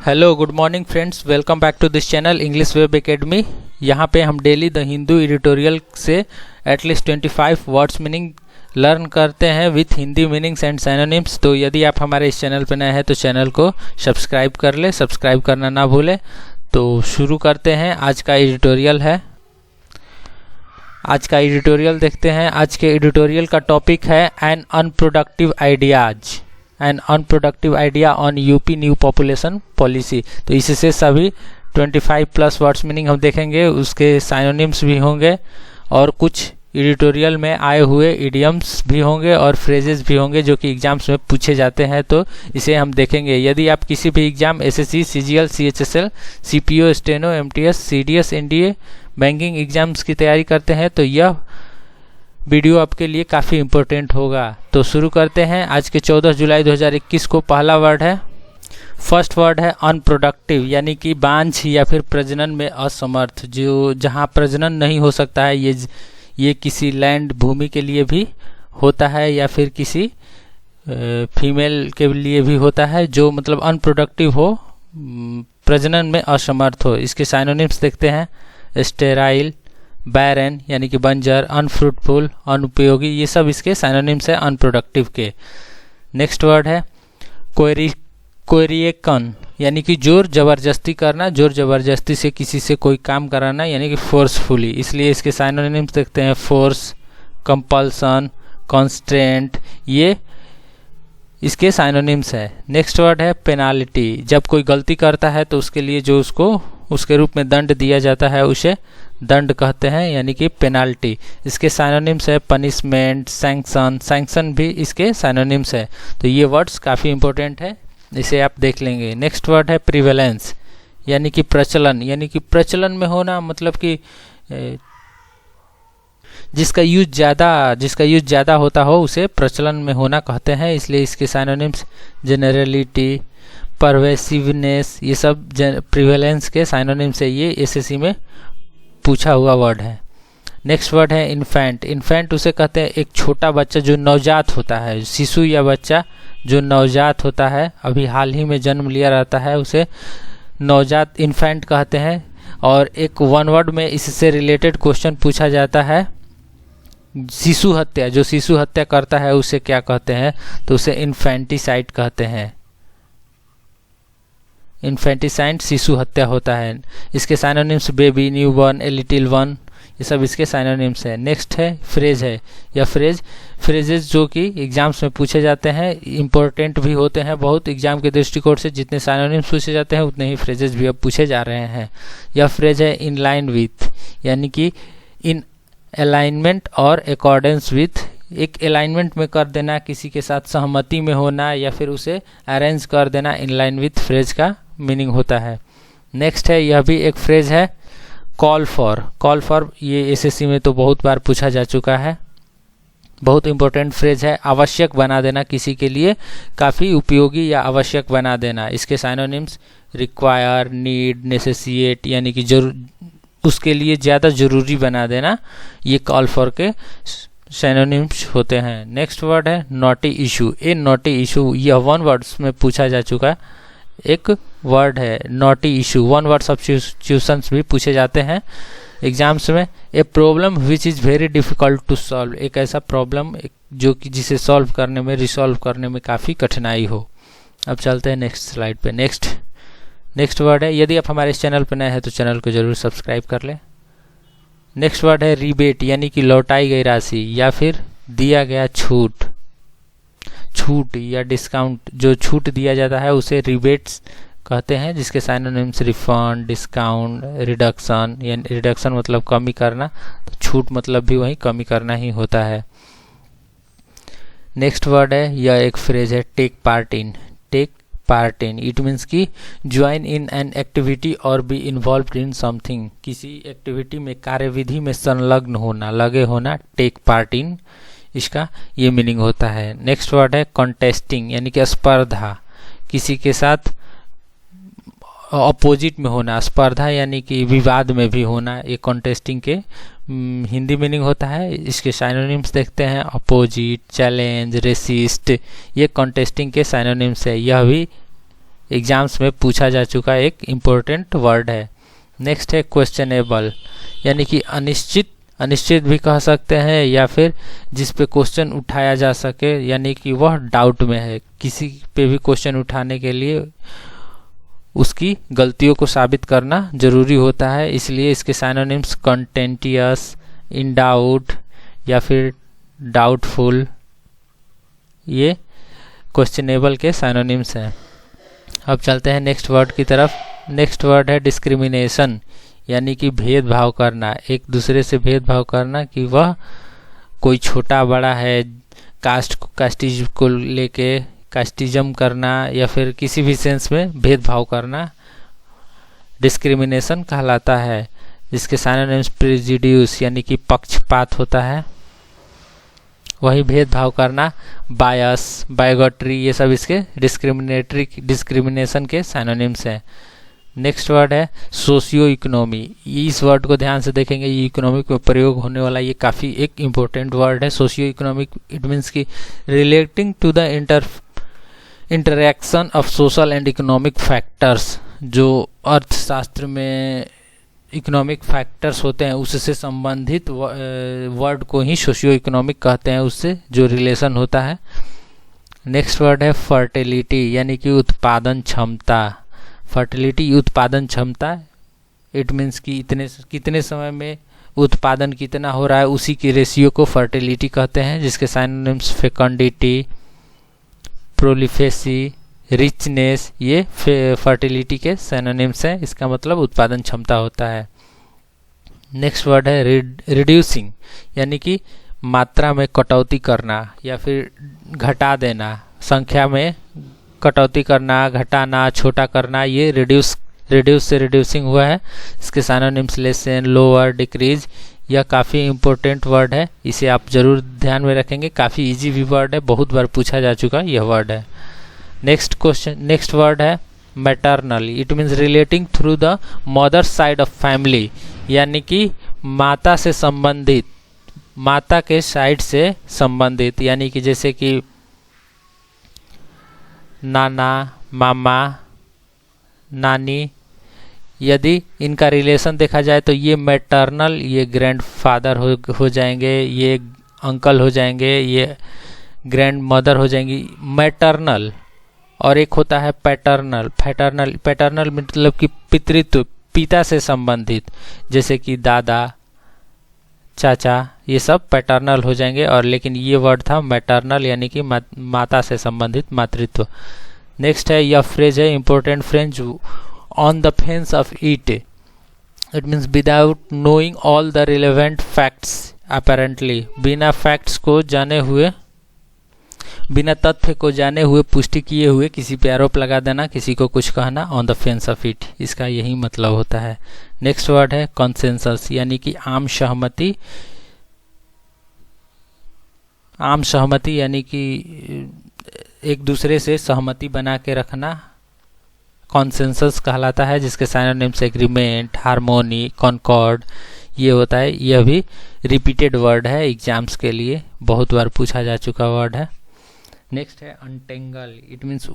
Hello good morning friends, welcome back to this channel English web academy. यहाँ पे हम daily the Hindu editorial से at least 25 words meaning learn करते हैं with Hindi meanings and synonyms. तो यदि आप हमारे इस चैनल पर नए हैं तो चैनल को सब्सक्राइब कर ले, सब्सक्राइब करना ना भूलें। तो शुरू करते हैं। आज का एडिटोरियल देखते हैं। आज के एडिटोरियल का टॉपिक है an unproductive idea on UP new population policy. तो इससे सभी 25 प्लस वर्ड्स मीनिंग हम देखेंगे, उसके साइनोनिम्स भी होंगे और कुछ एडिटोरियल में आए हुए इडियम्स भी होंगे और फ्रेजेस भी होंगे जो कि एग्जाम्स में पूछे जाते हैं। तो इसे हम देखेंगे। यदि आप किसी भी exam SSC, CGL, CHSL, CPO, steno, MTS, CDS, NDA, banking exams की तैयारी करते हैं तो यह वीडियो आपके लिए काफ़ी इम्पोर्टेंट होगा। तो शुरू करते हैं। आज के 14 जुलाई 2021 को पहला वर्ड है, फर्स्ट वर्ड है अनप्रोडक्टिव, यानी कि बांझ या फिर प्रजनन में असमर्थ। जो जहाँ प्रजनन नहीं हो सकता है, ये किसी लैंड भूमि के लिए भी होता है या फिर किसी फीमेल के लिए भी होता है, जो मतलब अनप्रोडक्टिव हो, प्रजनन में असमर्थ हो। इसके साइनोनिम्स देखते हैं। स्टेराइल, बैरन यानी कि बंजर, अनफ्रूटफुल, अनुपयोगी, ये सब इसके साइनोनिम्स है अनप्रोडक्टिव के। नेक्स्ट वर्ड है क्वेरिएकन, यानी कि जोर जबरदस्ती करना, जोर जबरदस्ती से किसी से कोई काम कराना, यानी कि फोर्सफुली। इसलिए इसके साइनोनिम्स देखते हैं। फोर्स, कंपल्सन, कॉन्स्ट्रेंट, ये इसके साइनोनिम्स है। नेक्स्ट वर्ड है पेनाल्टी, जब कोई गलती करता है तो उसके लिए जो उसके रूप में दंड दिया जाता है उसे दंड कहते हैं, यानी कि पेनाल्टी। इसके साइनोनिम्स है पनिशमेंट, सैंक्शन भी इसके साइनोनिम्स है। तो ये वर्ड्स काफ़ी इंपॉर्टेंट है, इसे आप देख लेंगे। नेक्स्ट वर्ड है प्रिवेलेंस, यानी कि प्रचलन, यानी कि प्रचलन में होना, मतलब कि जिसका यूज ज़्यादा होता हो उसे प्रचलन में होना कहते हैं। इसलिए इसके साइनोनिम्स जेनरलिटी, परवेसिवनेस, ये सब प्रिवेलेंस के साइनोनिम्स है। ये एसएससी में पूछा हुआ वर्ड है। नेक्स्ट वर्ड है इन्फेंट। इन्फेंट उसे कहते हैं एक छोटा बच्चा जो नवजात होता है, शिशु या बच्चा जो नवजात होता है, अभी हाल ही में जन्म लिया रहता है, उसे नवजात इन्फेंट कहते हैं। और एक वन वर्ड में इससे रिलेटेड क्वेश्चन पूछा जाता है, शिशु हत्या, जो शिशु हत्या करता है उसे क्या कहते हैं, तो उसे इन्फेंटिसाइड कहते हैं। इन्फेंटिसाइड शिशु हत्या होता है। इसके synonyms baby, newborn, a little one, ये सब इसके साइनोनिम्स है। नेक्स्ट है फ्रेज है, या फ्रेजेस जो कि एग्जाम्स में पूछे जाते हैं, इंपॉर्टेंट भी होते हैं बहुत एग्जाम के दृष्टिकोण से। जितने साइनोनिम्स पूछे जाते हैं उतने ही फ्रेजेस भी अब पूछे जा रहे हैं। यह फ्रेज है इन लाइन विथ, यानी कि इन अलाइनमेंट और अकॉर्डेंस विथ, एक अलाइनमेंट में कर देना, किसी के साथ सहमति में होना या फिर उसे अरेंज कर देना, इन लाइन विथ फ्रेज का मीनिंग होता है। नेक्स्ट है, यह भी एक फ्रेज है, कॉल फॉर, ये एसएससी में तो बहुत बार पूछा जा चुका है, बहुत इंपॉर्टेंट फ्रेज है। आवश्यक बना देना, किसी के लिए काफ़ी उपयोगी या आवश्यक बना देना। इसके साइनोनिम्स रिक्वायर, नीड, नेसेसिएट, यानी कि उसके लिए ज़्यादा ज़रूरी बना देना, ये कॉल फॉर के सिनोनिम्स होते हैं। नेक्स्ट वर्ड है knotty issue. A knotty issue, यह वन वर्ड्स में पूछा जा चुका एक वर्ड है, knotty issue. One word substitutions भी पूछे जाते हैं एग्जाम्स में। A problem which is very difficult to solve, एक ऐसा प्रॉब्लम जो कि जिसे सॉल्व करने में, रिसॉल्व करने में काफ़ी कठिनाई हो। अब चलते हैं नेक्स्ट स्लाइड पे। नेक्स्ट वर्ड है, यदि आप हमारे इस चैनल पर नए हैं तो चैनल को जरूर सब्सक्राइब कर लें। नेक्स्ट वर्ड है रिबेट, यानी कि लौटाई गई राशि या फिर दिया गया छूट या डिस्काउंट, जो छूट दिया जाता है उसे रिबेट्स कहते हैं। जिसके साइनोनिम्स रिफंड, डिस्काउंट, रिडक्शन, यानी रिडक्शन मतलब कमी करना, तो छूट मतलब भी वही कमी करना ही होता है। नेक्स्ट वर्ड है, यह एक फ्रेज है take part in. It means की ज्वाइन इन एन एक्टिविटी और बी इन्वॉल्व इन समथिंग, किसी एक्टिविटी में, कार्यविधि में संलग्न होना, लगे होना, टेक पार्ट इन, इसका ये मीनिंग होता है। नेक्स्ट वर्ड है कॉन्टेस्टिंग, यानी कि स्पर्धा, किसी के साथ अपोजिट में होना, स्पर्धा यानी कि विवाद में भी होना, ये कॉन्टेस्टिंग के हिंदी मीनिंग होता है। इसके साइनोनिम्स देखते हैं, अपोजिट, चैलेंज, रेसिस्ट, ये कॉन्टेस्टिंग के साइनोनिम्स है। यह भी एग्जाम्स में पूछा जा चुका एक इम्पोर्टेंट वर्ड है। नेक्स्ट है क्वेश्चनेबल, यानी कि अनिश्चित, अनिश्चित भी कह सकते हैं, या फिर जिस पे क्वेश्चन उठाया जा सके, यानी कि वह डाउट में है। किसी पे भी क्वेश्चन उठाने के लिए उसकी गलतियों को साबित करना जरूरी होता है, इसलिए इसके साइनोनिम्स कंटेंटियस, इन डाउट या फिर डाउटफुल, ये क्वेश्चनेबल के साइनोनिम्स हैं। अब चलते हैं नेक्स्ट वर्ड की तरफ। नेक्स्ट वर्ड है डिस्क्रिमिनेशन, यानी कि भेदभाव करना, एक दूसरे से भेदभाव करना कि वह कोई छोटा बड़ा है, कास्टिज्म को लेके कास्टिज्म करना, या फिर किसी भी सेंस में भेदभाव करना डिस्क्रिमिनेशन कहलाता है। जिसके साइनोनिम्स प्रेजुडिस, यानी कि पक्षपात होता है। वही भेदभाव करना, बायस, बायोगट्री, ये सब इसके डिस्क्रिमिनेशन के साइनोनिम्स हैं। नेक्स्ट वर्ड है सोशियो इकोनॉमी। इस वर्ड को ध्यान से देखेंगे, ये इकोनॉमिक में प्रयोग होने वाला ये काफ़ी एक इम्पोर्टेंट वर्ड है। सोशियो इकोनॉमिक, इट मीन्स की relating to the interaction of social and economic factors. जो अर्थशास्त्र में इकोनॉमिक फैक्टर्स होते हैं उससे संबंधित वर्ड को ही सोशियो इकोनॉमिक कहते हैं, उससे जो रिलेशन होता है। नेक्स्ट वर्ड है फर्टिलिटी, यानी कि उत्पादन क्षमता। फर्टिलिटी, उत्पादन क्षमता, इट मीन्स कि कितने समय में उत्पादन कितना हो रहा है, उसी की रेशियो को फर्टिलिटी कहते हैं। जिसके साइनोनिम्स फेकंडिटी, प्रोलिफेसी, रिचनेस, ये फर्टिलिटी के सिनोनिम्स हैं। इसका मतलब उत्पादन क्षमता होता है। नेक्स्ट वर्ड है रिड्यूसिंग, यानी कि मात्रा में कटौती करना या फिर घटा देना, संख्या में कटौती करना, घटाना, छोटा करना, ये रिड्यूस से रिड्यूसिंग हुआ है। इसके सिनोनिम्स लेसन, लोअर, डिक्रीज। यह काफ़ी इम्पोर्टेंट वर्ड है, इसे आप जरूर ध्यान में रखेंगे। काफ़ी इजी भी वर्ड है, बहुत बार पूछा जा चुका यह वर्ड है। नेक्स्ट वर्ड है maternal, it means relating through the mother side of family, यानी कि माता से संबंधित, माता के साइड से संबंधित, यानी कि जैसे कि नाना, मामा, नानी। यदि इनका रिलेशन देखा जाए तो ये मैटरनल, ये ग्रैंडफादर हो जाएंगे, ये अंकल हो जाएंगे, ये ग्रैंड मदर हो जाएंगी, मैटरनल। और एक होता है पैटर्नल। पैटर्नल मतलब कि पितृत्व, पिता से संबंधित, जैसे कि दादा, चाचा, ये सब पैटर्नल हो जाएंगे। और लेकिन ये वर्ड था मैटरनल, यानी कि माता से संबंधित, मातृत्व। नेक्स्ट है यह फ्रेज है important phrase, on the fence of it, it means without knowing all the relevant facts apparently, बिना फैक्ट्स को जाने हुए, बिना तथ्य को जाने हुए, पुष्टि किए हुए किसी पे आरोप लगा देना, किसी को कुछ कहना, on the fence of it, इसका यही मतलब होता है। नेक्स्ट वर्ड है कॉन्सेंसस, यानी कि आम सहमति। आम सहमति यानी कि एक दूसरे से सहमति बना के रखना कॉन्सेंसस कहलाता है। जिसके साइनोनिम्स एग्रीमेंट, हार्मोनी, कॉन्कॉर्ड, ये होता है। यह भी रिपीटेड वर्ड है, एग्जाम्स के लिए बहुत बार पूछा जा चुका वर्ड है। नेक्स्ट है अनटेंगल, इट मीन्स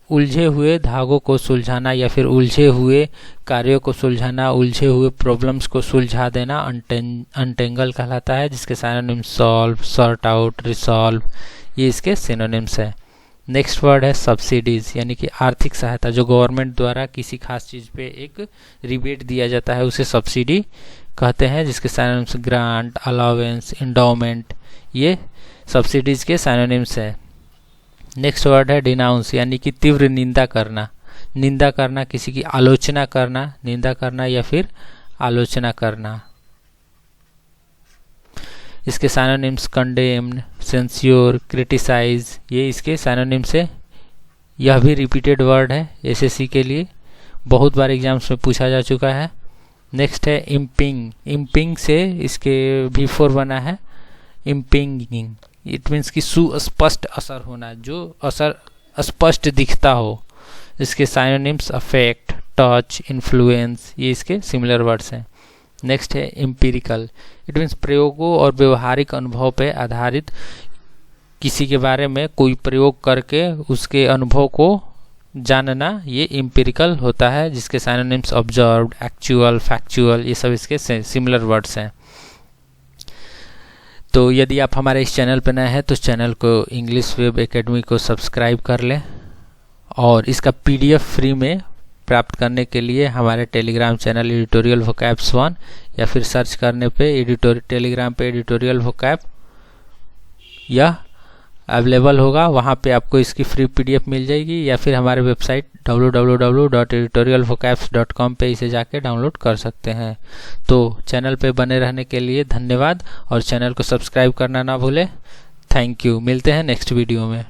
उलझे हुए धागों को सुलझाना या फिर उलझे हुए कार्यों को सुलझाना, उलझे हुए प्रॉब्लम्स को सुलझा देना अनटेंगल कहलाता है। जिसके synonyms solve, sort out, resolve, ये इसके सिनोनिम्स है। नेक्स्ट वर्ड है सब्सिडीज, यानी कि आर्थिक सहायता, जो गवर्नमेंट द्वारा किसी खास चीज़ पे एक रिबेट दिया जाता है उसे सब्सिडी कहते हैं। जिसके सिनोनिम्स ग्रांट, अलाउंस, इंडोमेंट, ये सब्सिडीज के सिनोनिम्स है। नेक्स्ट वर्ड है डिनाउंस, यानी कि तीव्र निंदा करना, निंदा करना, किसी की आलोचना करना, निंदा करना या फिर आलोचना करना। इसके सिनोनिम्स कंडेम्ड, सेंस्योर, क्रिटिसाइज, ये इसके सिनोनिम्स है। यह भी रिपीटेड वर्ड है, एसएससी के लिए बहुत बार एग्जाम्स में पूछा जा चुका है। नेक्स्ट है इम्पिंग, इम्पिंग से इसके V4 बना है, इम्पिंगिंग, इट मीन्स कि सुस्पष्ट असर होना, जो असर स्पष्ट दिखता हो। इसके साइनोनिम्स अफेक्ट, टच, इन्फ्लुएंस, ये इसके सिमिलर वर्ड्स हैं। नेक्स्ट है एम्पिरिकल, इट मीन्स प्रयोगों और व्यवहारिक अनुभव पे आधारित, किसी के बारे में कोई प्रयोग करके उसके अनुभव को जानना ये इम्पिरिकल होता है, जिसके साइनोनिम्स ऑब्जर्व्ड, एक्चुअल, फैक्चुअल, ये सब इसके सिमिलर वर्ड्स हैं। तो यदि आप हमारे इस चैनल पर नए हैं तो चैनल को इंग्लिश वेब एकेडमी को सब्सक्राइब कर लें, और इसका PDF फ्री में प्राप्त करने के लिए हमारे टेलीग्राम चैनल एडिटोरियल वोकैब्स 1 या फिर सर्च करने पे टेलीग्राम पे एडिटोरियल वोकैब यह अवेलेबल होगा, वहाँ पे आपको इसकी फ्री PDF मिल जाएगी, या फिर हमारे वेबसाइट www.editorialvocabs.com पे इसे जाके डाउनलोड कर सकते हैं। तो चैनल पे बने रहने के लिए धन्यवाद, और चैनल को सब्सक्राइब करना ना भूलें। Thank you. मिलते हैं नेक्स्ट वीडियो में।